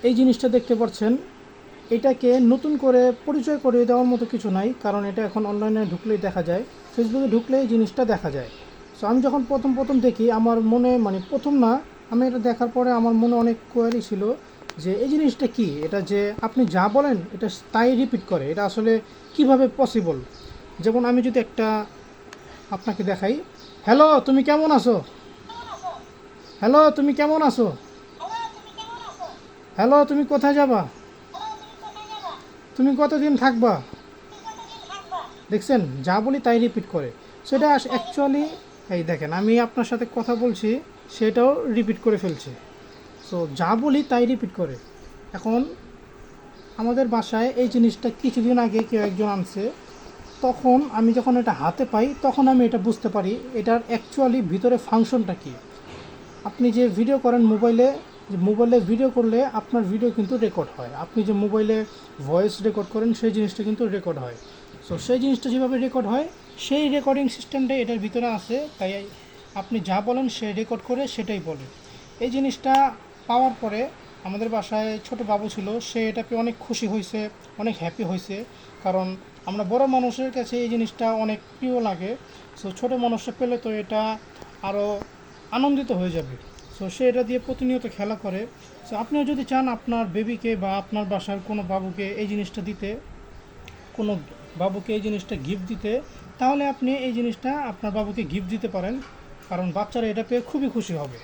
এই জিনিসটা দেখতে পাচ্ছেন, এটাকে নতুন করে পরিচয় করিয়ে দেওয়ার মতো কিছু নাই, কারণ এটা এখন অনলাইনে ঢুকলেই দেখা যায়, ফেসবুকে ঢুকলে এই জিনিসটা দেখা যায়। সো আমি যখন প্রথম দেখি আমার মনে, মানে প্রথম না, আমি এটা দেখার পরে আমার মনে অনেক কোয়ারি ছিল যে এই জিনিসটা কি, এটা যে আপনি যা বলেন এটা তাই রিপিট করে, এটা আসলে কিভাবে পসিবল। যেমন আমি যদি একটা আপনাকে দেখাই, হ্যালো তুমি কেমন আছো, হ্যালো তুমি কেমন আছো, হ্যালো তুমি কোথায় যাবা, তুমি কতদিন থাকবা। দেখছেন, যা বলি তাই রিপিট করে। সো এটা অ্যাকচুয়ালি, এই দেখেন আমি আপনার সাথে কথা বলছি, সেটাও রিপিট করে ফেলছে। সো যা বলি তাই রিপিট করে। এখন আমাদের বাসায় এই জিনিসটা কিছুদিন আগে কেউ একজন আনছে, তখন আমি যখন এটা হাতে পাই তখন আমি এটা বুঝতে পারি এটার অ্যাকচুয়ালি ভিতরে ফাংশনটা কী। আপনি যে ভিডিও করেন মোবাইলে, যে মোবাইলে ভিডিও করলে আপনার ভিডিও কিন্তু রেকর্ড হয়, আপনি যে মোবাইলে ভয়েস রেকর্ড করেন সেই জিনিসটা কিন্তু রেকর্ড হয়। সো সেই জিনিসটা যেভাবে রেকর্ড হয় সেই রেকর্ডিং সিস্টেমটাই এটার ভিতরে আছে, তাই আপনি যা বলেন সে রেকর্ড করে সেটাই বলে। এই জিনিসটা পাওয়ার পরে আমাদের বাসায় ছোট বাবু ছিল, সে এটা পেয়ে অনেক খুশি হয়েছে, অনেক হ্যাপি হয়েছে, কারণ আমরা বড় মানুষের কাছে এই জিনিসটা অনেক প্রিয় লাগে। সো ছোটো মানুষটা পেলে তো এটা আরও আনন্দিত হয়ে যাবে। সো সে এটা দিয়ে প্রতিনিয়ত খেলা করে। সো আপনিও যদি চান আপনার বেবিকে বা আপনার বাসার কোনো বাবুকে এই জিনিসটা দিতে, কোনো বাবুকে এই জিনিসটা গিফট দিতে, তাহলে আপনি এই জিনিসটা আপনার বাবুকে গিফট দিতে পারেন, কারণ বাচ্চারা এটা পেয়ে খুবই খুশি হবে।